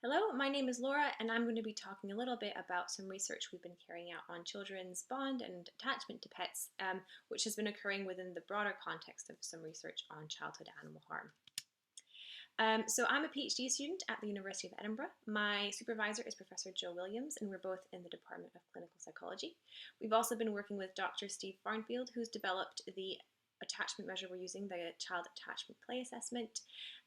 Hello, my name is Laura, and I'm going to be talking a little bit about some research we've been carrying out on children's bond and attachment to pets, which has been occurring within the broader context of some research on childhood animal harm. So I'm a PhD student at the University of Edinburgh. My supervisor is Professor Joe Williams, and we're both in the Department of Clinical Psychology. We've also been working with Dr. Steve Farnfield, who's developed the attachment measure we're using, the Child Attachment Play Assessment,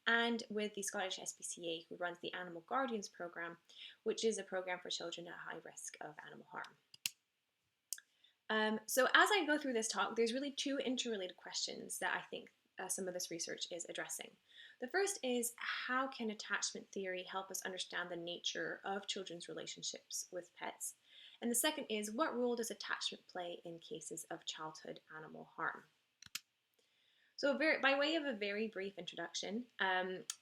and with the Scottish SPCA, who runs the Animal Guardians Programme, which is a programme for children at high risk of animal harm. So as I go through this talk, there's really two interrelated questions that I think some of this research is addressing. The first is, how can attachment theory help us understand the nature of children's relationships with pets? And the second is, what role does attachment play in cases of childhood animal harm? So by way of a very brief introduction,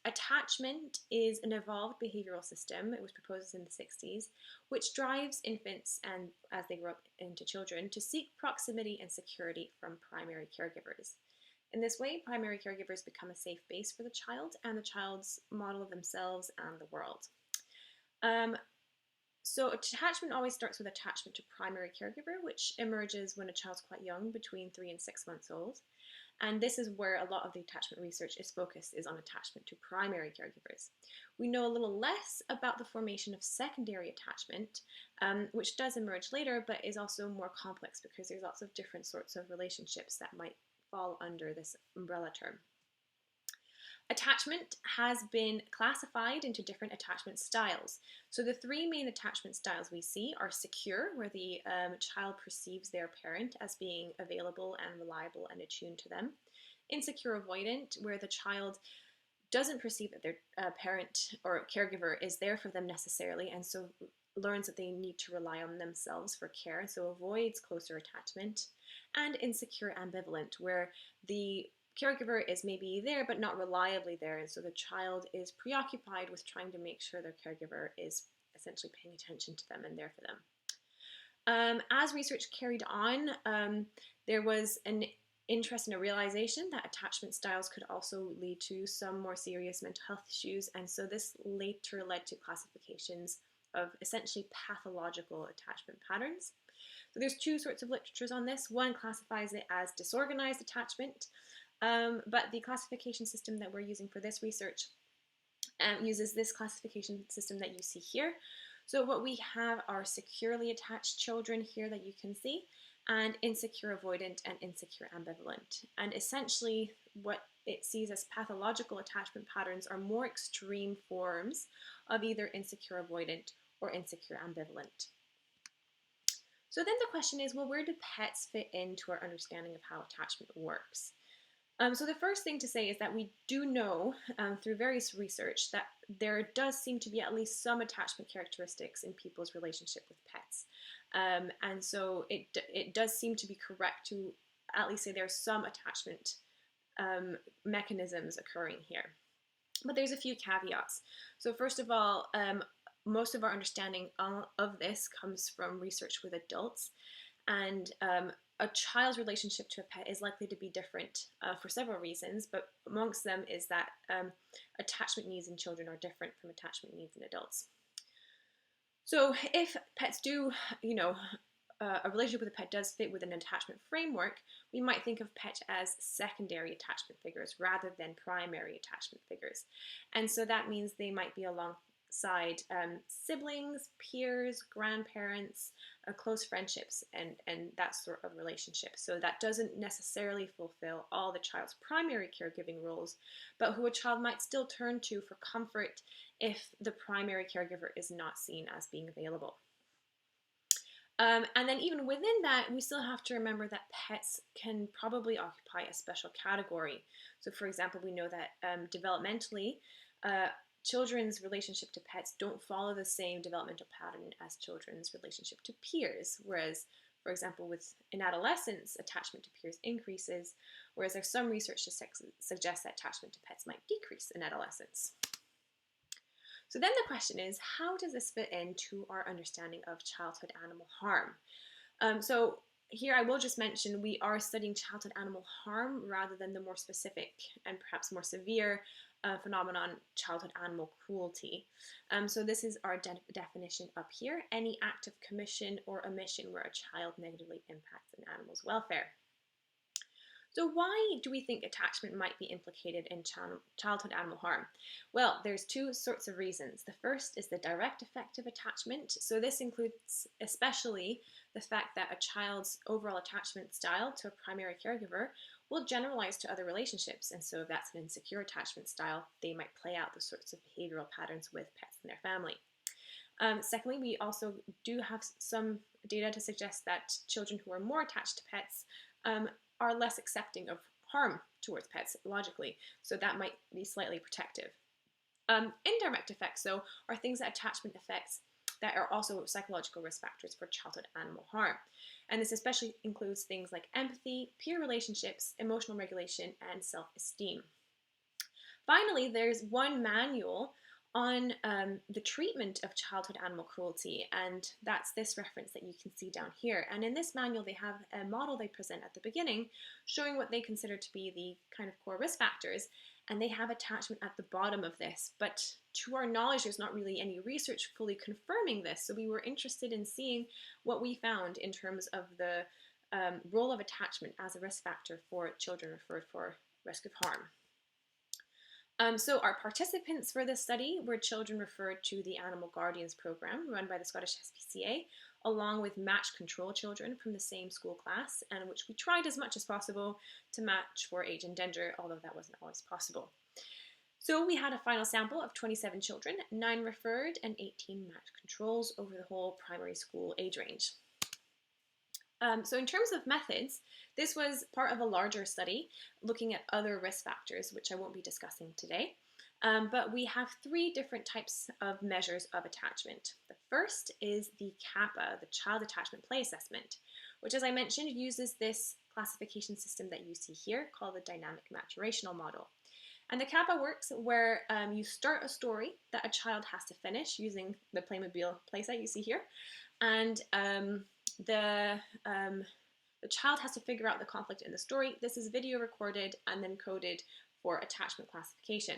attachment is an evolved behavioral system. It was proposed in the 60s, which drives infants and as they grow up into children to seek proximity and security from primary caregivers. In this way, primary caregivers become a safe base for the child and the child's model of themselves and the world. So attachment always starts with attachment to primary caregiver, which emerges when a child's quite young, between 3 and 6 months old. And this is where a lot of the attachment research is focused, is on attachment to primary caregivers. We know a little less about the formation of secondary attachment, which does emerge later, but is also more complex because there's lots of different sorts of relationships that might fall under this umbrella term. Attachment has been classified into different attachment styles. So the three main attachment styles we see are secure, where the child perceives their parent as being available and reliable and attuned to them. Insecure avoidant, where the child doesn't perceive that their parent or caregiver is there for them necessarily, and so learns that they need to rely on themselves for care, so avoids closer attachment. And insecure ambivalent, where the caregiver is maybe there but not reliably there, and so the child is preoccupied with trying to make sure their caregiver is essentially paying attention to them and there for them. As research carried on, there was an interest in a realization that attachment styles could also lead to some more serious mental health issues, and so this later led to classifications of essentially pathological attachment patterns. So there's two sorts of literatures on this. One classifies it as disorganized attachment, but the classification system that we're using for this research uses this classification system that you see here. So what we have are securely attached children here that you can see, and insecure avoidant and insecure ambivalent. And essentially what it sees as pathological attachment patterns are more extreme forms of either insecure avoidant or insecure ambivalent. So then the question is, well, where do pets fit into our understanding of how attachment works? So the first thing to say is that we do know through various research that there does seem to be at least some attachment characteristics in people's relationship with pets. And so it does seem to be correct to at least say there's some attachment mechanisms occurring here. But there's a few caveats. So first of all, most of our understanding of this comes from research with adults, and a child's relationship to a pet is likely to be different for several reasons, but amongst them is that attachment needs in children are different from attachment needs in adults. So if pets do, a relationship with a pet does fit with an attachment framework, we might think of pets as secondary attachment figures rather than primary attachment figures. And so that means they might be alongside siblings, peers, grandparents, close friendships, and that sort of relationship. So that doesn't necessarily fulfill all the child's primary caregiving roles, but who a child might still turn to for comfort if the primary caregiver is not seen as being available. And then even within that, we still have to remember that pets can probably occupy a special category. So for example, we know that developmentally, children's relationship to pets don't follow the same developmental pattern as children's relationship to peers, whereas, for example, in adolescence, attachment to peers increases, whereas there's some research to suggest that attachment to pets might decrease in adolescence. So then the question is, how does this fit into our understanding of childhood animal harm? So here I will just mention we are studying childhood animal harm rather than the more specific and perhaps more severe phenomenon, childhood animal cruelty. So this is our definition up here: any act of commission or omission where a child negatively impacts an animal's welfare. So why do we think attachment might be implicated in childhood animal harm? Well, there's two sorts of reasons. The first is the direct effect of attachment. So this includes especially the fact that a child's overall attachment style to a primary caregiver will generalize to other relationships. And so if that's an insecure attachment style, they might play out the sorts of behavioral patterns with pets in their family. Secondly, we also do have some data to suggest that children who are more attached to pets are less accepting of harm towards pets, logically, so that might be slightly protective. Indirect effects, though, are things that attachment affects that are also psychological risk factors for childhood animal harm. And this especially includes things like empathy, peer relationships, emotional regulation, and self-esteem. Finally, there's one manual on the treatment of childhood animal cruelty, and that's this reference that you can see down here. And in this manual, they have a model they present at the beginning showing what they consider to be the kind of core risk factors, and they have attachment at the bottom of this. But to our knowledge, there's not really any research fully confirming this, so we were interested in seeing what we found in terms of the role of attachment as a risk factor for children referred for risk of harm. So our participants for this study were children referred to the Animal Guardians program run by the Scottish SPCA, along with matched control children from the same school class, and which we tried as much as possible to match for age and gender, although that wasn't always possible. So we had a final sample of 27 children, 9 referred and 18 matched controls over the whole primary school age range. So in terms of methods, this was part of a larger study looking at other risk factors, which I won't be discussing today. But we have 3 different types of measures of attachment. The first is the CAPA, the Child Attachment Play Assessment, which, as I mentioned, uses this classification system that you see here called the Dynamic Maturational Model. And the CAPA works where you start a story that a child has to finish using the Playmobil playset you see here, and the child has to figure out the conflict in the story. This is video recorded and then coded for attachment classification.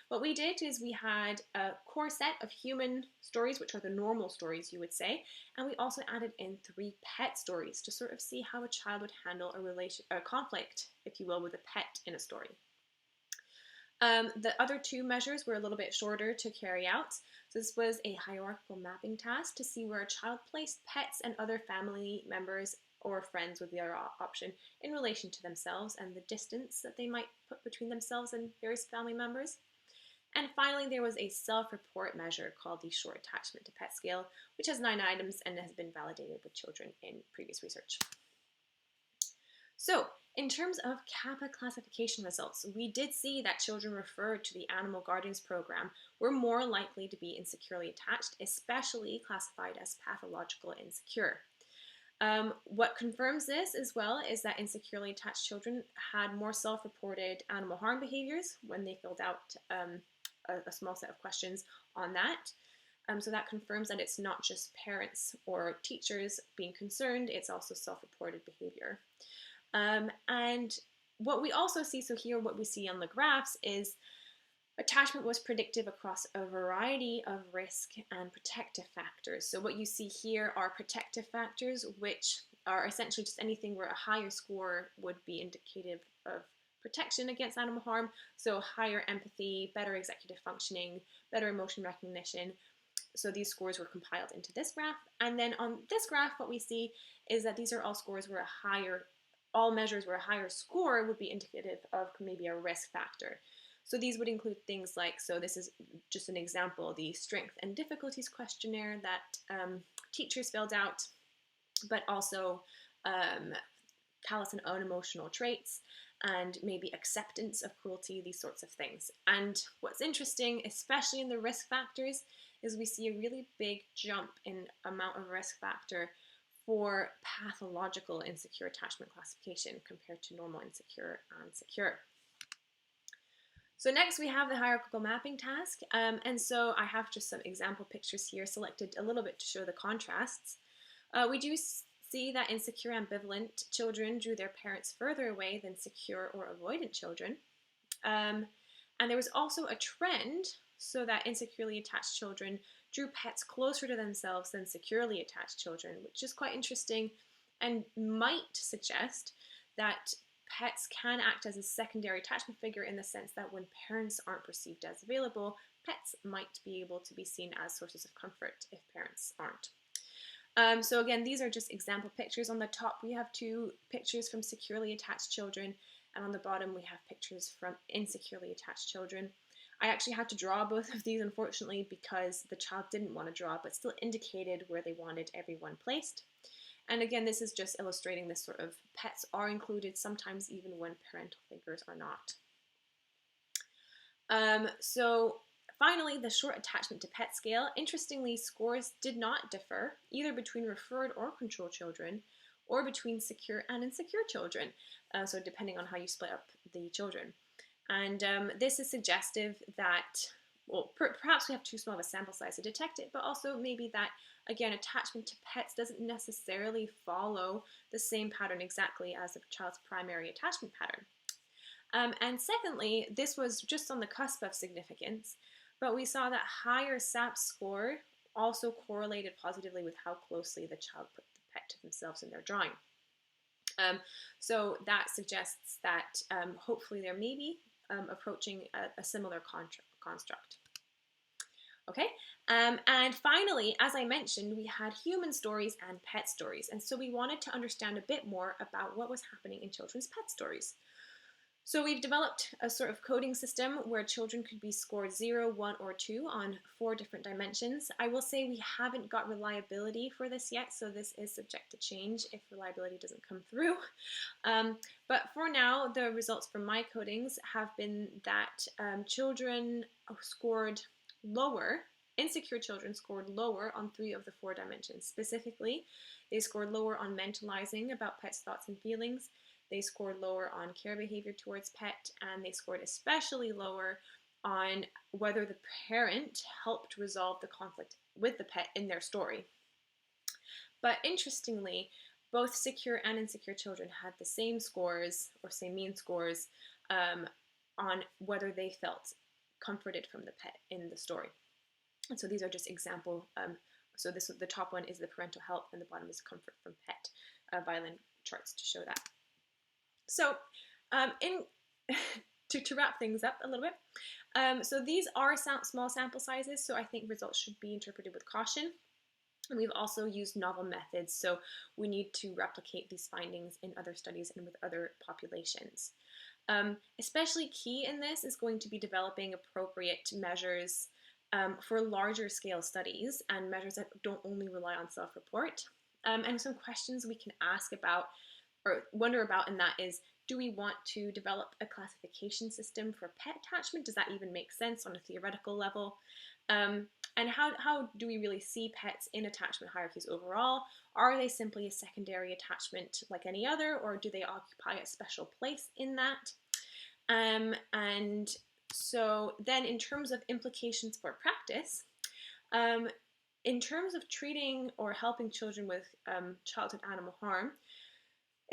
What we did is we had a core set of human stories, which are the normal stories, you would say, and we also added in 3 pet stories to sort of see how a child would handle a conflict, if you will, with a pet in a story. The other 2 measures were a little bit shorter to carry out. So this was a hierarchical mapping task to see where a child placed pets and other family members or friends would be our option in relation to themselves and the distance that they might put between themselves and various family members. And finally, there was a self-report measure called the Short Attachment to Pet Scale, which has 9 items and has been validated with children in previous research. So, in terms of CAPA classification results, we did see that children referred to the Animal Guardians program were more likely to be insecurely attached, especially classified as pathological insecure. What confirms this as well is that insecurely attached children had more self-reported animal harm behaviors when they filled out a small set of questions on that. So that confirms that it's not just parents or teachers being concerned, it's also self-reported behavior. And what we also see, so here what we see on the graphs is attachment was predictive across a variety of risk and protective factors. So what you see here are protective factors, which are essentially just anything where a higher score would be indicative of protection against animal harm. So higher empathy, better executive functioning, better emotion recognition. So these scores were compiled into this graph. And then on this graph, what we see is that these are all scores where all measures where a higher score would be indicative of maybe a risk factor. So these would include things like, so this is just an example, the strength and difficulties questionnaire that teachers filled out, but also callous and unemotional traits, and maybe acceptance of cruelty, these sorts of things. And what's interesting, especially in the risk factors, is we see a really big jump in amount of risk factor for pathological insecure attachment classification compared to normal insecure and secure. So next we have the hierarchical mapping task, and so I have just some example pictures here selected a little bit to show the contrasts. We do see that insecure ambivalent children drew their parents further away than secure or avoidant children. And there was also a trend so that insecurely attached children drew pets closer to themselves than securely attached children, which is quite interesting and might suggest that pets can act as a secondary attachment figure in the sense that when parents aren't perceived as available, pets might be able to be seen as sources of comfort if parents aren't. So again, these are just example pictures. On the top, we have 2 pictures from securely attached children, and on the bottom, we have pictures from insecurely attached children. I actually had to draw both of these, unfortunately, because the child didn't want to draw, but still indicated where they wanted everyone placed. And again, this is just illustrating this sort of pets are included sometimes even when parental figures are not. So finally, the short attachment to pet scale. Interestingly, scores did not differ either between referred or control children or between secure and insecure children, so depending on how you split up the children. And this is suggestive that, well, perhaps we have too small of a sample size to detect it, but also maybe that, again, attachment to pets doesn't necessarily follow the same pattern exactly as a child's primary attachment pattern. And secondly, this was just on the cusp of significance, but we saw that higher SAP score also correlated positively with how closely the child put the pet to themselves in their drawing. So that suggests that hopefully they're maybe approaching a similar construct. Okay, and finally, as I mentioned, we had human stories and pet stories, and so we wanted to understand a bit more about what was happening in children's pet stories. So we've developed a sort of coding system where children could be scored 0, 1, or 2 on 4 different dimensions. I will say we haven't got reliability for this yet, so this is subject to change if reliability doesn't come through. But for now, the results from my codings have been that children scored lower, insecure children scored lower on 3 of the 4 dimensions. Specifically, they scored lower on mentalizing about pets' thoughts and feelings. They scored lower on care behavior towards pet, and they scored especially lower on whether the parent helped resolve the conflict with the pet in their story. But interestingly, both secure and insecure children had the same scores, or same mean scores, on whether they felt comforted from the pet in the story. And so these are just example. So the top one is the parental help, and the bottom is comfort from pet. Violin charts to show that. So to wrap things up a little bit, so these are small sample sizes, so I think results should be interpreted with caution. And we've also used novel methods, so we need to replicate these findings in other studies and with other populations. Especially key in this is going to be developing appropriate measures for larger scale studies and measures that don't only rely on self-report. And some questions we can ask about or wonder about in that is, do we want to develop a classification system for pet attachment? Does that even make sense on a theoretical level? And how do we really see pets in attachment hierarchies overall? Are they simply a secondary attachment like any other, or do they occupy a special place in that? And so then in terms of implications for practice, in terms of treating or helping children with childhood animal harm,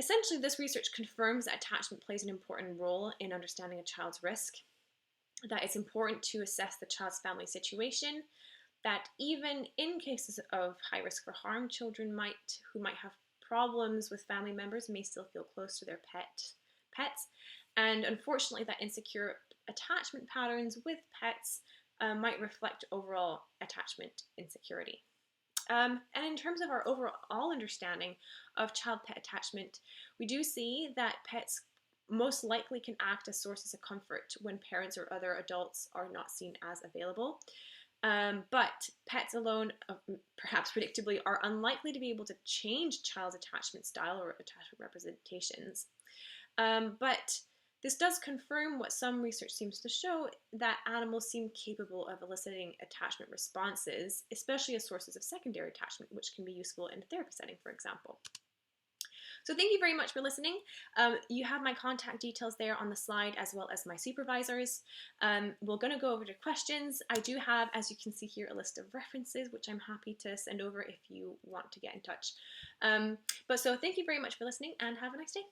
essentially this research confirms that attachment plays an important role in understanding a child's risk, that it's important to assess the child's family situation, that even in cases of high risk for harm, children who might have problems with family members may still feel close to their pets, and unfortunately that insecure attachment patterns with pets might reflect overall attachment insecurity. And in terms of our overall understanding of child-pet attachment, we do see that pets most likely can act as sources of comfort when parents or other adults are not seen as available. But pets alone, perhaps predictably, are unlikely to be able to change child's attachment style or attachment representations. But this does confirm what some research seems to show, that animals seem capable of eliciting attachment responses, especially as sources of secondary attachment, which can be useful in a therapy setting, for example. So thank you very much for listening. You have my contact details there on the slide, as well as my supervisors. We're going to go over to questions. I do have, as you can see here, a list of references, which I'm happy to send over if you want to get in touch. So thank you very much for listening, and have a nice day.